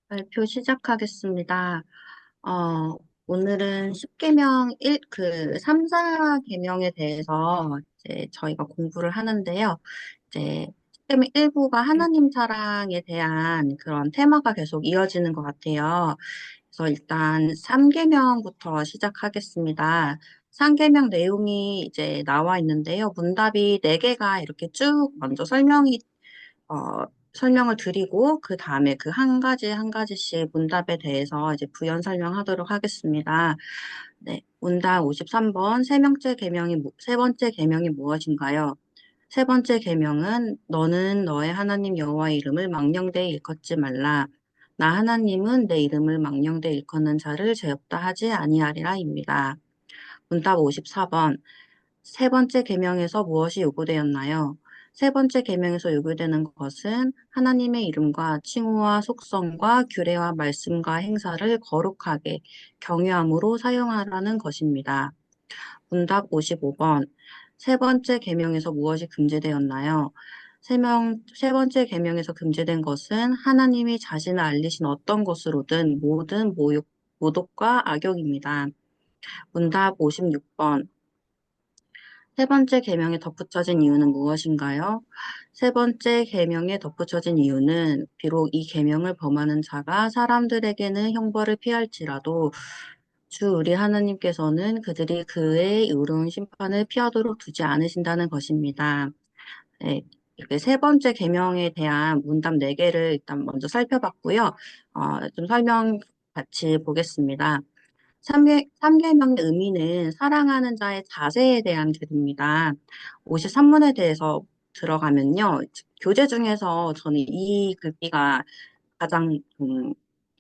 발표 시작하겠습니다. 오늘은 10계명 3, 4계명에 대해서 이제 저희가 공부를 하는데요. 이제 10계명 1부가 하나님 사랑에 대한 그런 테마가 계속 이어지는 것 같아요. 그래서 일단 3계명부터 시작하겠습니다. 3계명 내용이 이제 나와 있는데요. 문답이 4개가 이렇게 쭉 먼저 설명을 드리고, 그 다음에 그 한 가지 한 가지씩 문답에 대해서 이제 부연 설명하도록 하겠습니다. 네, 문답 53번, 세 번째 계명이 무엇인가요? 세 번째 계명은 너는 너의 하나님 여호와의 이름을 망령되이 일컫지 말라. 나 하나님은 내 이름을 망령되이 일컫는 자를 죄 없다 하지 아니하리라입니다. 문답 54번. 세 번째 계명에서 무엇이 요구되었나요? 세 번째 계명에서 요구되는 것은 하나님의 이름과 칭호와 속성과 규례와 말씀과 행사를 거룩하게 경외함으로 사용하라는 것입니다. 문답 55번. 세 번째 계명에서 무엇이 금지되었나요? 세 번째 계명에서 금지된 것은 하나님이 자신을 알리신 어떤 것으로든 모든 모독과 악욕입니다. 문답 56번. 세 번째 계명에 덧붙여진 이유는 무엇인가요? 세 번째 계명에 덧붙여진 이유는 비록 이 계명을 범하는 자가 사람들에게는 형벌을 피할지라도 주 우리 하나님께서는 그들이 그의 의로운 심판을 피하도록 두지 않으신다는 것입니다. 네, 이렇게 세 번째 계명에 대한 문답 4개를 일단 먼저 살펴봤고요. 좀 설명 같이 보겠습니다. 삼계명의 의미는 사랑하는 자의 자세에 대한 글입니다. 53문에 대해서 들어가면요. 교재 중에서 저는 이 글귀가 가장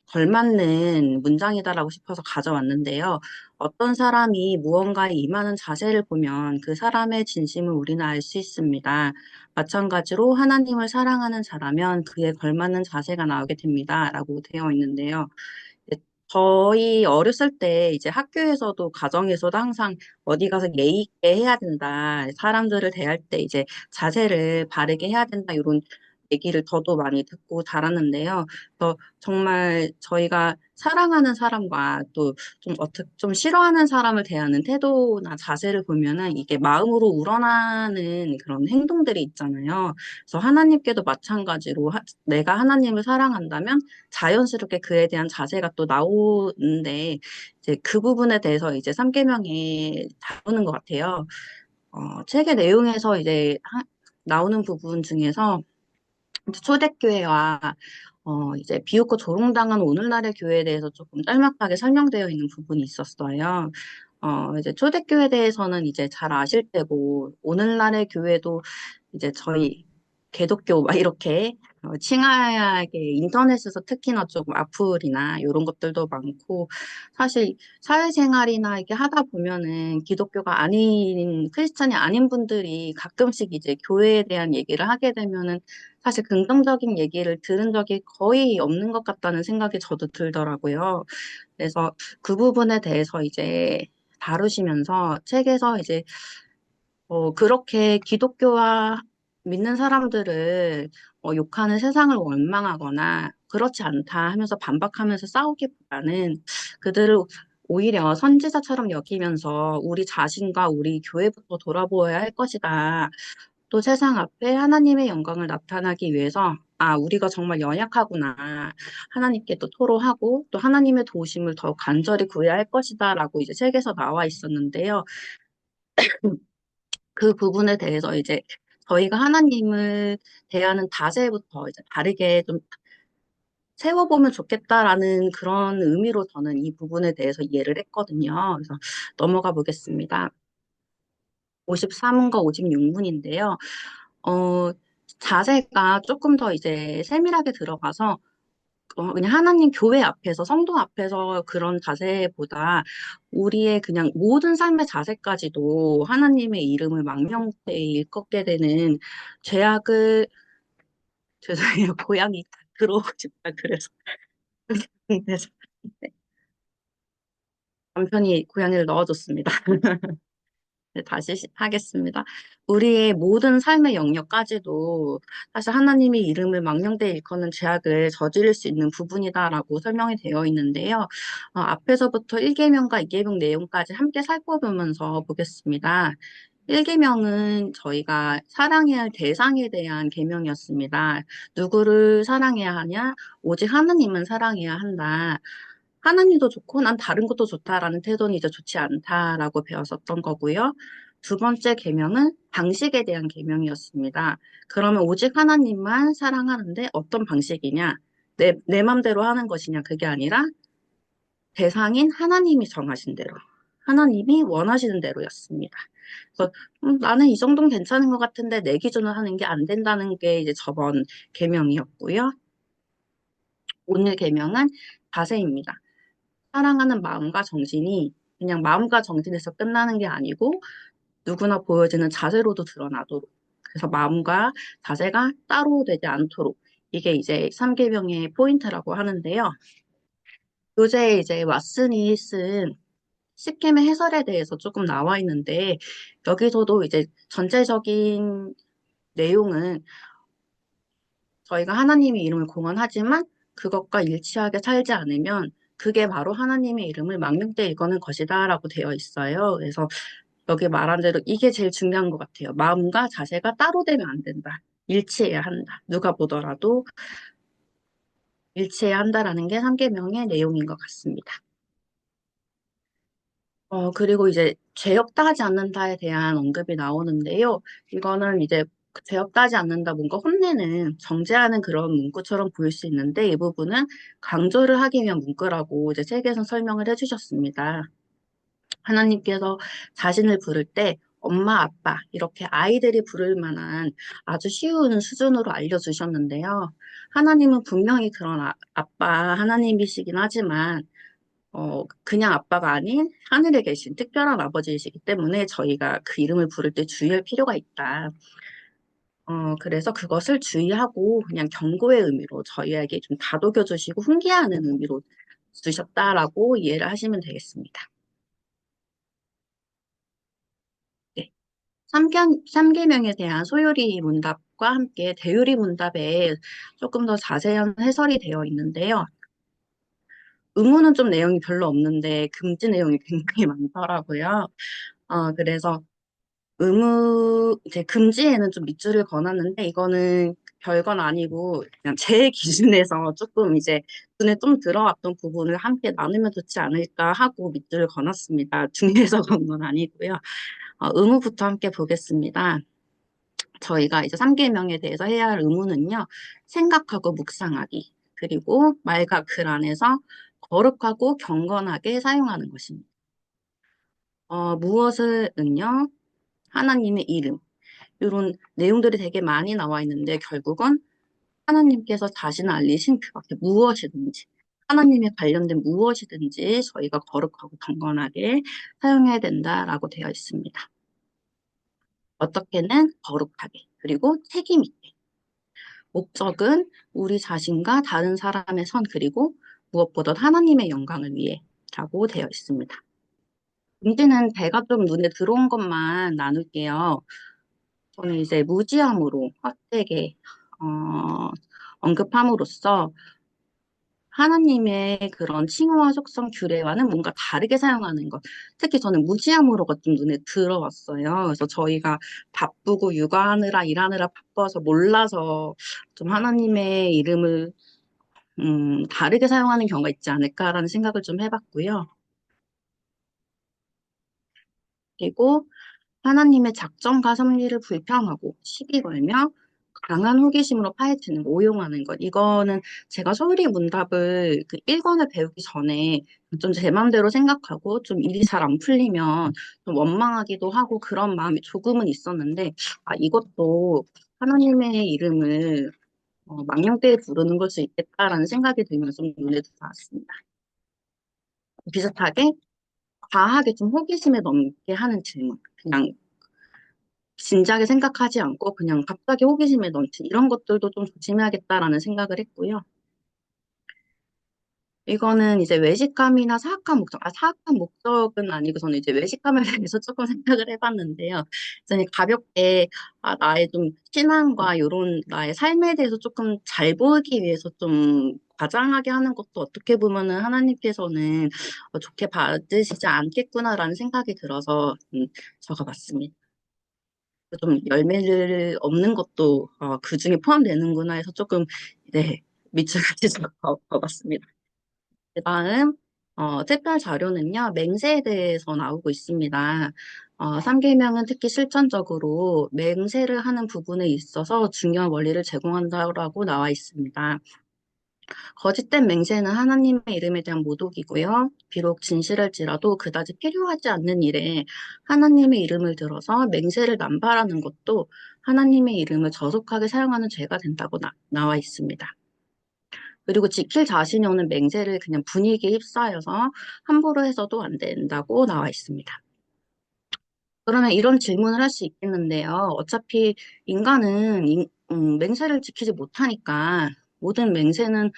걸맞는 문장이다라고 싶어서 가져왔는데요. 어떤 사람이 무언가에 임하는 자세를 보면 그 사람의 진심을 우리는 알 수 있습니다. 마찬가지로 하나님을 사랑하는 자라면 그에 걸맞는 자세가 나오게 됩니다. 라고 되어 있는데요. 네, 저희 어렸을 때 이제 학교에서도 가정에서도 항상 어디 가서 예의 있게 해야 된다. 사람들을 대할 때 이제 자세를 바르게 해야 된다. 이런 얘기를 저도 많이 듣고 자랐는데요. 그래서 정말 저희가 사랑하는 사람과 또 좀 싫어하는 사람을 대하는 태도나 자세를 보면은 이게 마음으로 우러나는 그런 행동들이 있잖아요. 그래서 하나님께도 마찬가지로 내가 하나님을 사랑한다면 자연스럽게 그에 대한 자세가 또 나오는데 이제 그 부분에 대해서 이제 삼계명에 다루는 것 같아요. 책의 내용에서 이제 나오는 부분 중에서 초대교회와 이제 비웃고 조롱당한 오늘날의 교회에 대해서 조금 짤막하게 설명되어 있는 부분이 있었어요. 이제 초대교회에 대해서는 이제 잘 아실 테고, 오늘날의 교회도 이제 저희 개독교 막 이렇게 칭하게 인터넷에서 특히나 조금 악플이나 이런 것들도 많고, 사실 사회생활이나 이렇게 하다 보면은 기독교가 아닌, 크리스찬이 아닌 분들이 가끔씩 이제 교회에 대한 얘기를 하게 되면은 사실 긍정적인 얘기를 들은 적이 거의 없는 것 같다는 생각이 저도 들더라고요. 그래서 그 부분에 대해서 이제 다루시면서 책에서 이제 그렇게 기독교와 믿는 사람들을 욕하는 세상을 원망하거나 그렇지 않다 하면서 반박하면서 싸우기보다는 그들을 오히려 선지자처럼 여기면서 우리 자신과 우리 교회부터 돌아보아야 할 것이다. 또 세상 앞에 하나님의 영광을 나타나기 위해서 우리가 정말 연약하구나. 하나님께 또 토로하고 또 하나님의 도우심을 더 간절히 구해야 할 것이다라고 이제 책에서 나와 있었는데요. 그 부분에 대해서 이제 저희가 하나님을 대하는 자세부터 이제 다르게 좀 세워보면 좋겠다라는 그런 의미로 저는 이 부분에 대해서 이해를 했거든요. 그래서 넘어가 보겠습니다. 53문과 56문인데요. 어, 자세가 조금 더 이제 세밀하게 들어가서 그냥 하나님 교회 앞에서, 성도 앞에서 그런 자세보다 우리의 그냥 모든 삶의 자세까지도 하나님의 이름을 망령되이 일컫게 되는 죄악을, 죄송해요. 고양이 들어오고 싶다. 그래서 네, 남편이 고양이를 넣어줬습니다. 네, 하겠습니다. 우리의 모든 삶의 영역까지도 사실 하나님의 이름을 망령되이 일컫는 죄악을 저지를 수 있는 부분이다라고 설명이 되어 있는데요. 앞에서부터 1계명과 2계명 내용까지 함께 살펴보면서 보겠습니다. 1계명은 저희가 사랑해야 할 대상에 대한 계명이었습니다. 누구를 사랑해야 하냐? 오직 하나님은 사랑해야 한다. 하나님도 좋고 난 다른 것도 좋다라는 태도는 이제 좋지 않다라고 배웠었던 거고요. 두 번째 계명은 방식에 대한 계명이었습니다. 그러면 오직 하나님만 사랑하는데 어떤 방식이냐? 내 맘대로 하는 것이냐? 그게 아니라 대상인 하나님이 정하신 대로, 하나님이 원하시는 대로였습니다. 그래서 나는 이 정도는 괜찮은 것 같은데 내 기준으로 하는 게 안 된다는 게 이제 저번 계명이었고요. 오늘 계명은 자세입니다. 사랑하는 마음과 정신이 그냥 마음과 정신에서 끝나는 게 아니고 누구나 보여지는 자세로도 드러나도록. 그래서 마음과 자세가 따로 되지 않도록. 이게 이제 3계명의 포인트라고 하는데요. 교재에 이제 왓슨이 쓴 시캠의 해설에 대해서 조금 나와 있는데 여기서도 이제 전체적인 내용은 저희가 하나님의 이름을 공언하지만 그것과 일치하게 살지 않으면 그게 바로 하나님의 이름을 망령되이 일컫는 것이다라고 되어 있어요. 그래서 여기 말한 대로 이게 제일 중요한 것 같아요. 마음과 자세가 따로 되면 안 된다. 일치해야 한다. 누가 보더라도 일치해야 한다라는 게 3계명의 내용인 것 같습니다. 그리고 이제 죄 없다 하지 않는다에 대한 언급이 나오는데요. 이거는 이제 죄 없다 하지 않는다, 뭔가 혼내는, 정죄하는 그런 문구처럼 보일 수 있는데 이 부분은 강조를 하기 위한 문구라고 이제 책에서 설명을 해주셨습니다. 하나님께서 자신을 부를 때 엄마, 아빠, 이렇게 아이들이 부를 만한 아주 쉬운 수준으로 알려주셨는데요. 하나님은 분명히 그런 아빠 하나님이시긴 하지만 그냥 아빠가 아닌 하늘에 계신 특별한 아버지이시기 때문에 저희가 그 이름을 부를 때 주의할 필요가 있다. 그래서 그것을 주의하고 그냥 경고의 의미로 저희에게 좀 다독여 주시고 훈계하는 의미로 주셨다라고 이해를 하시면 되겠습니다. 네. 삼계명에 대한 소요리 문답과 함께 대요리 문답에 조금 더 자세한 해설이 되어 있는데요. 의무는 좀 내용이 별로 없는데 금지 내용이 굉장히 많더라고요. 그래서 이제 금지에는 좀 밑줄을 그어놨는데, 이거는 별건 아니고, 그냥 제 기준에서 조금 이제 눈에 좀 들어왔던 부분을 함께 나누면 좋지 않을까 하고 밑줄을 그어놨습니다. 중요해서 그런 건 아니고요. 의무부터 함께 보겠습니다. 저희가 이제 3계명에 대해서 해야 할 의무는요, 생각하고 묵상하기, 그리고 말과 글 안에서 거룩하고 경건하게 사용하는 것입니다. 무엇을은요, 하나님의 이름, 이런 내용들이 되게 많이 나와 있는데 결국은 하나님께서 자신을 알리신 그 밖에 무엇이든지 하나님에 관련된 무엇이든지 저희가 거룩하고 경건하게 사용해야 된다라고 되어 있습니다. 어떻게는 거룩하게 그리고 책임 있게. 목적은 우리 자신과 다른 사람의 선 그리고 무엇보다 하나님의 영광을 위해라고 되어 있습니다. 문제는 제가 좀 눈에 들어온 것만 나눌게요. 저는 이제 무지함으로 헛되게 언급함으로써 하나님의 그런 칭호와 속성 규례와는 뭔가 다르게 사용하는 것. 특히 저는 무지함으로가 좀 눈에 들어왔어요. 그래서 저희가 바쁘고 육아하느라 일하느라 바빠서 몰라서 좀 하나님의 이름을 다르게 사용하는 경우가 있지 않을까라는 생각을 좀 해봤고요. 그리고 하나님의 작정과 섭리를 불평하고 시비 걸며 강한 호기심으로 파헤치는 거, 오용하는 것. 이거는 제가 소리 문답을 그 1권을 배우기 전에 좀 제 맘대로 생각하고 좀 일이 잘 안 풀리면 좀 원망하기도 하고 그런 마음이 조금은 있었는데, 이것도 하나님의 이름을 망령되이 부르는 걸 수 있겠다라는 생각이 들면서 좀 눈에 들어왔습니다. 비슷하게 과하게 좀 호기심에 넘게 하는 질문. 그냥 진지하게 생각하지 않고 그냥 갑자기 호기심에 넘친 이런 것들도 좀 조심해야겠다라는 생각을 했고요. 이거는 이제 외식감이나 사악한 목적, 사악한 목적은 아니고 저는 이제 외식감에 대해서 조금 생각을 해봤는데요. 저는 가볍게, 나의 좀 신앙과 이런 나의 삶에 대해서 조금 잘 보이기 위해서 좀 과장하게 하는 것도 어떻게 보면은 하나님께서는 좋게 받으시지 않겠구나라는 생각이 들어서 적어봤습니다. 좀 열매를 없는 것도 그 중에 포함되는구나 해서 조금, 네, 밑줄같이 적어봤습니다. 그다음 특별 자료는요, 맹세에 대해서 나오고 있습니다. 3계명은 특히 실천적으로 맹세를 하는 부분에 있어서 중요한 원리를 제공한다고 나와 있습니다. 거짓된 맹세는 하나님의 이름에 대한 모독이고요. 비록 진실할지라도 그다지 필요하지 않는 일에 하나님의 이름을 들어서 맹세를 남발하는 것도 하나님의 이름을 저속하게 사용하는 죄가 된다고 나와 있습니다. 그리고 지킬 자신이 오는 맹세를 그냥 분위기에 휩싸여서 함부로 해서도 안 된다고 나와 있습니다. 그러면 이런 질문을 할 수 있겠는데요. 어차피 인간은 맹세를 지키지 못하니까 모든 맹세는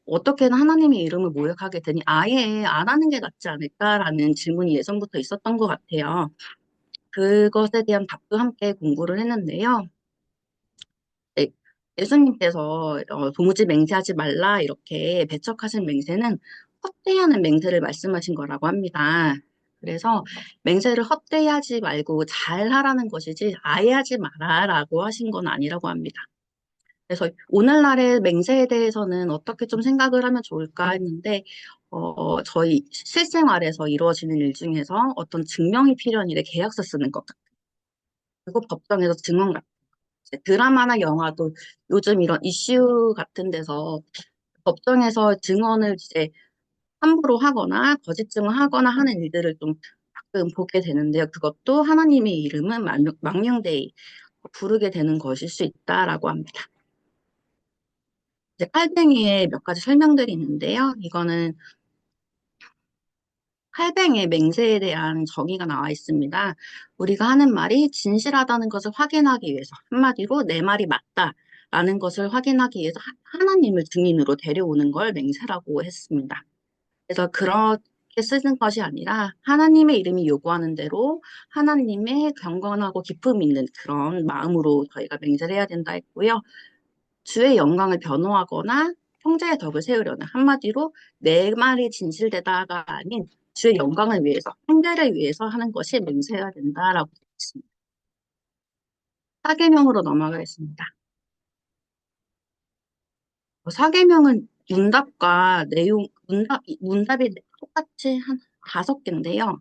어떻게든 하나님의 이름을 모욕하게 되니 아예 안 하는 게 낫지 않을까라는 질문이 예전부터 있었던 것 같아요. 그것에 대한 답도 함께 공부를 했는데요. 네, 예수님께서 도무지 맹세하지 말라 이렇게 배척하신 맹세는 헛되이 하는 맹세를 말씀하신 거라고 합니다. 그래서 맹세를 헛되이 하지 말고 잘 하라는 것이지 아예 하지 마라라고 하신 건 아니라고 합니다. 그래서 오늘날의 맹세에 대해서는 어떻게 좀 생각을 하면 좋을까 했는데 저희 실생활에서 이루어지는 일 중에서 어떤 증명이 필요한 일에 계약서 쓰는 것 같아요. 그리고 법정에서 증언 이제 드라마나 영화도 요즘 이런 이슈 같은 데서 법정에서 증언을 이제 함부로 하거나 거짓 증언하거나 하는 일들을 좀 가끔 보게 되는데요. 그것도 하나님의 이름은 망령되이 부르게 되는 것일 수 있다라고 합니다. 이제 칼뱅이의 몇 가지 설명들이 있는데요. 이거는 칼뱅의 맹세에 대한 정의가 나와 있습니다. 우리가 하는 말이 진실하다는 것을 확인하기 위해서, 한마디로 내 말이 맞다라는 것을 확인하기 위해서 하나님을 증인으로 데려오는 걸 맹세라고 했습니다. 그래서 그렇게 쓰는 것이 아니라 하나님의 이름이 요구하는 대로 하나님의 경건하고 기품 있는 그런 마음으로 저희가 맹세를 해야 된다 했고요. 주의 영광을 변호하거나 형제의 덕을 세우려는 한마디로 내 말이 진실되다가 아닌 주의 영광을 위해서, 형제를 위해서 하는 것이 맹세해야 된다라고 되어 있습니다. 사계명으로 넘어가겠습니다. 사계명은 문답과 내용, 문답이 똑같이 한 5개인데요.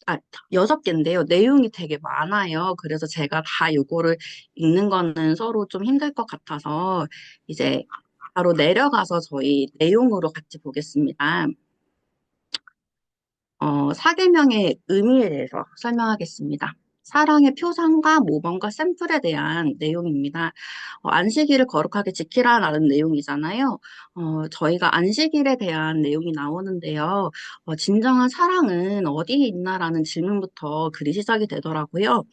아, 6개인데요. 내용이 되게 많아요. 그래서 제가 다 요거를 읽는 거는 서로 좀 힘들 것 같아서 이제 바로 내려가서 저희 내용으로 같이 보겠습니다. 사계명의 의미에 대해서 설명하겠습니다. 사랑의 표상과 모범과 샘플에 대한 내용입니다. 안식일을 거룩하게 지키라라는 내용이잖아요. 저희가 안식일에 대한 내용이 나오는데요. 진정한 사랑은 어디에 있나라는 질문부터 글이 시작이 되더라고요.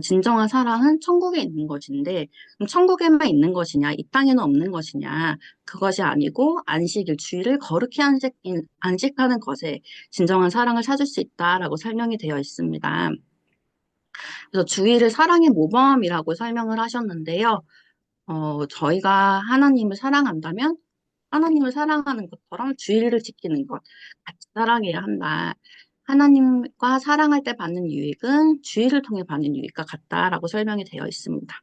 진정한 사랑은 천국에 있는 것인데, 그럼 천국에만 있는 것이냐, 이 땅에는 없는 것이냐, 그것이 아니고 안식일, 주일을 거룩히 안식하는 것에 진정한 사랑을 찾을 수 있다라고 설명이 되어 있습니다. 그래서 주일을 사랑의 모범이라고 설명을 하셨는데요. 저희가 하나님을 사랑한다면 하나님을 사랑하는 것처럼 주일을 지키는 것, 같이 사랑해야 한다. 하나님과 사랑할 때 받는 유익은 주일을 통해 받는 유익과 같다라고 설명이 되어 있습니다.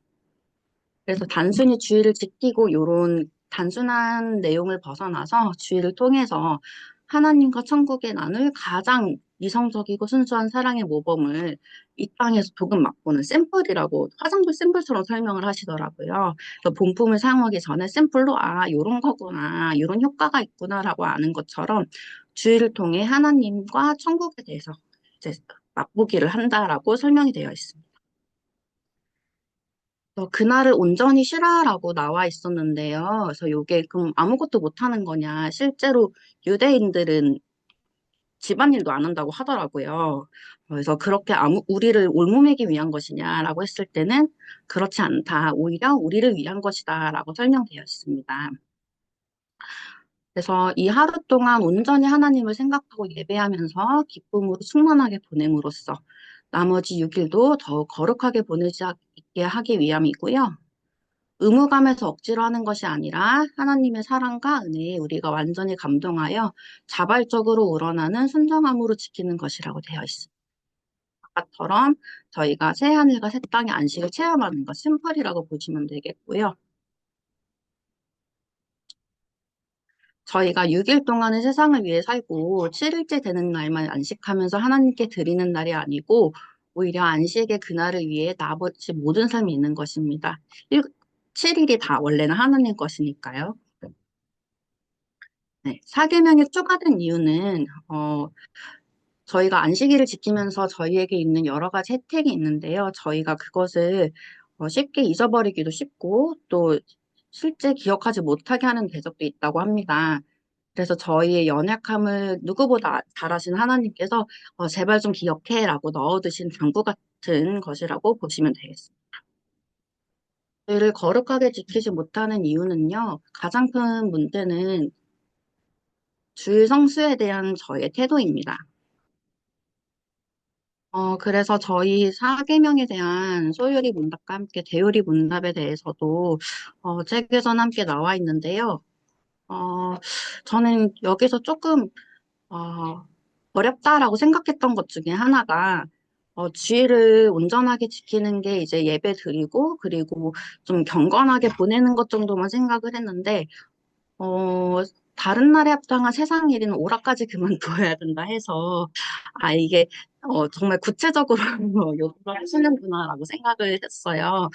그래서 단순히 주의를 지키고 요런 단순한 내용을 벗어나서 주의를 통해서 하나님과 천국에 나눌 가장 이성적이고 순수한 사랑의 모범을 이 땅에서 조금 맛보는 샘플이라고 화장품 샘플처럼 설명을 하시더라고요. 그래서 본품을 사용하기 전에 샘플로 요런 거구나, 요런 효과가 있구나라고 아는 것처럼 주의를 통해 하나님과 천국에 대해서 이제 맛보기를 한다라고 설명이 되어 있습니다. 그날을 온전히 쉬라라고 나와 있었는데요. 그래서 이게 그럼 아무것도 못하는 거냐. 실제로 유대인들은 집안일도 안 한다고 하더라고요. 그래서 그렇게 우리를 올무매기 위한 것이냐라고 했을 때는 그렇지 않다. 오히려 우리를 위한 것이다라고 설명되어 있습니다. 그래서 이 하루 동안 온전히 하나님을 생각하고 예배하면서 기쁨으로 충만하게 보냄으로써 나머지 6일도 더욱 거룩하게 보내지 있게 하기 위함이고요. 의무감에서 억지로 하는 것이 아니라 하나님의 사랑과 은혜에 우리가 완전히 감동하여 자발적으로 우러나는 순종함으로 지키는 것이라고 되어 있습니다. 아까처럼 저희가 새하늘과 새 땅의 안식을 체험하는 것, 심플이라고 보시면 되겠고요. 저희가 6일 동안은 세상을 위해 살고 7일째 되는 날만 안식하면서 하나님께 드리는 날이 아니고 오히려 안식의 그날을 위해 나머지 모든 삶이 있는 것입니다. 7일이 다 원래는 하나님 것이니까요. 네, 4계명이 추가된 이유는 저희가 안식일을 지키면서 저희에게 있는 여러 가지 혜택이 있는데요. 저희가 그것을 쉽게 잊어버리기도 쉽고 또 실제 기억하지 못하게 하는 대적도 있다고 합니다. 그래서 저희의 연약함을 누구보다 잘 아시는 하나님께서 제발 좀 기억해라고 넣어두신 당부 같은 것이라고 보시면 되겠습니다. 저희를 거룩하게 지키지 못하는 이유는요. 가장 큰 문제는 주일 성수에 대한 저희의 태도입니다. 그래서 저희 사계명에 대한 소요리 문답과 함께 대요리 문답에 대해서도 책에선 함께 나와 있는데요. 어, 저는 여기서 조금 어, 어렵다라고 생각했던 것 중에 하나가 주의를 온전하게 지키는 게 이제 예배 드리고 그리고 좀 경건하게 보내는 것 정도만 생각을 했는데 어, 다른 날에 합당한 세상 일이는 오락까지 그만둬야 된다 해서 이게 정말 구체적으로 요구를 하시는구나라고 생각을 했어요.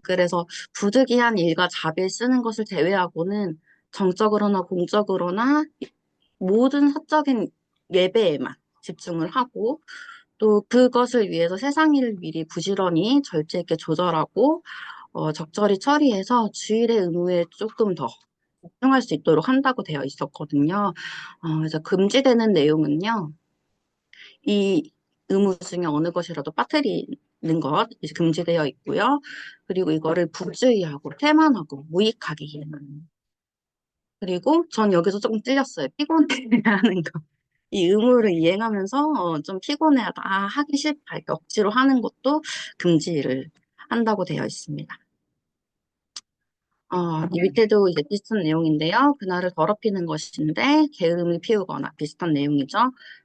그래서 부득이한 일과 자비를 쓰는 것을 제외하고는 정적으로나 공적으로나 모든 사적인 예배에만 집중을 하고 또 그것을 위해서 세상 일을 미리 부지런히 절제 있게 조절하고 적절히 처리해서 주일의 의무에 조금 더 집중할 수 있도록 한다고 되어 있었거든요. 그래서 금지되는 내용은요. 이 의무 중에 어느 것이라도 빠뜨리는 것 이제 금지되어 있고요. 그리고 이거를 부주의하고 태만하고 무익하게 이해하는. 그리고 전 여기서 조금 찔렸어요. 피곤해하는 거. 이 의무를 이행하면서 좀 피곤해하다, 하기 싫다, 이렇게 억지로 하는 것도 금지를 한다고 되어 있습니다. 이 밑에도 이제 비슷한 내용인데요. 그날을 더럽히는 것인데 게으름을 피우거나 비슷한 내용이죠.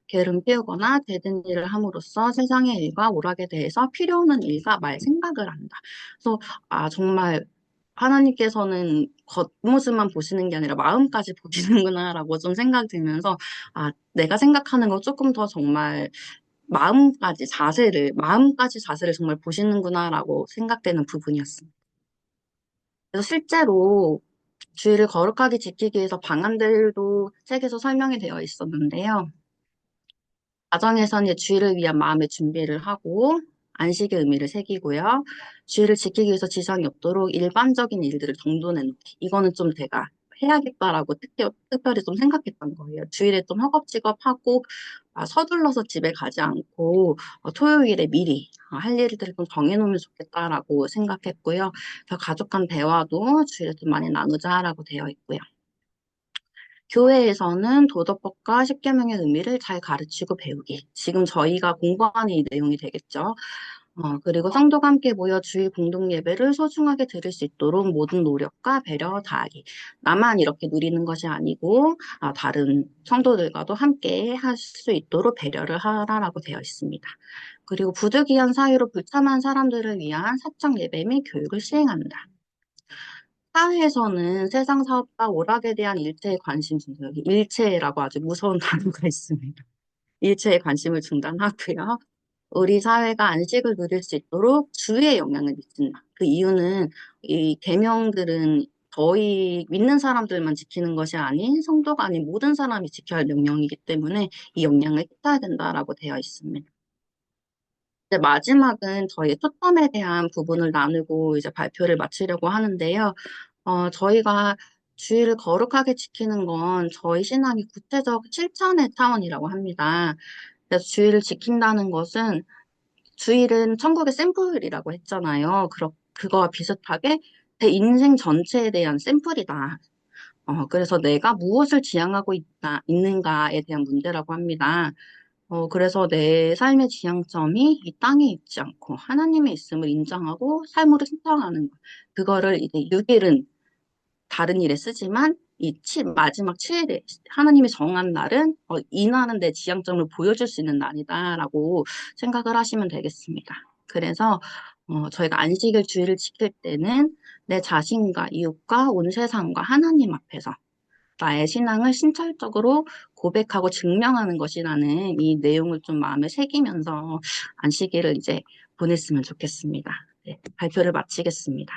게으름 피우거나 되든 일을 함으로써 세상의 일과 오락에 대해서 필요 없는 일과 말 생각을 한다. 그래서 정말 하나님께서는 겉모습만 보시는 게 아니라 마음까지 보시는구나라고 좀 생각 들면서 내가 생각하는 거 조금 더 정말 마음까지 자세를 정말 보시는구나라고 생각되는 부분이었습니다. 그래서 실제로 주의를 거룩하게 지키기 위해서 방안들도 책에서 설명이 되어 있었는데요. 가정에서는 이제 주의를 위한 마음의 준비를 하고 안식의 의미를 새기고요. 주의를 지키기 위해서 지장이 없도록 일반적인 일들을 정돈해 놓기. 이거는 좀 제가 해야겠다라고 특별히 좀 생각했던 거예요. 주일에 좀 허겁지겁하고 서둘러서 집에 가지 않고 토요일에 미리 할 일들을 좀 정해놓으면 좋겠다라고 생각했고요. 그래서 가족 간 대화도 주일에 좀 많이 나누자라고 되어 있고요. 교회에서는 도덕법과 십계명의 의미를 잘 가르치고 배우기. 지금 저희가 공부하는 이 내용이 되겠죠. 그리고 성도가 함께 모여 주일 공동 예배를 소중하게 들을 수 있도록 모든 노력과 배려 다하기. 나만 이렇게 누리는 것이 아니고 다른 성도들과도 함께 할 수 있도록 배려를 하라라고 되어 있습니다. 그리고 부득이한 사유로 불참한 사람들을 위한 사적 예배 및 교육을 시행한다. 사회에서는 세상 사업과 오락에 대한 일체의 관심 중단, 여기 일체라고 아주 무서운 단어가 있습니다. 일체의 관심을 중단하고요. 우리 사회가 안식을 누릴 수 있도록 주의의 영향을 미친다. 그 이유는 이 계명들은 저희 믿는 사람들만 지키는 것이 아닌 성도가 아닌 모든 사람이 지켜야 할 명령이기 때문에 이 영향을 끼쳐야 된다라고 되어 있습니다. 이제 마지막은 저희 초점에 대한 부분을 나누고 이제 발표를 마치려고 하는데요. 저희가 주의를 거룩하게 지키는 건 저희 신앙의 구체적 실천의 차원이라고 합니다. 그래서 주의를 지킨다는 것은 주일은 천국의 샘플이라고 했잖아요. 그거와 비슷하게 제 인생 전체에 대한 샘플이다. 그래서 내가 무엇을 지향하고 있는가에 대한 문제라고 합니다. 그래서 내 삶의 지향점이 이 땅에 있지 않고 하나님의 있음을 인정하고 삶으로 신청하는 것. 그거를 이제 6일은 다른 일에 쓰지만 마지막 7일에 하나님이 정한 날은 이 날은 내 지향점을 보여줄 수 있는 날이다라고 생각을 하시면 되겠습니다. 그래서 저희가 안식일 주일을 지킬 때는 내 자신과 이웃과 온 세상과 하나님 앞에서 나의 신앙을 신철적으로 고백하고 증명하는 것이라는 이 내용을 좀 마음에 새기면서 안식일을 이제 보냈으면 좋겠습니다. 네, 발표를 마치겠습니다.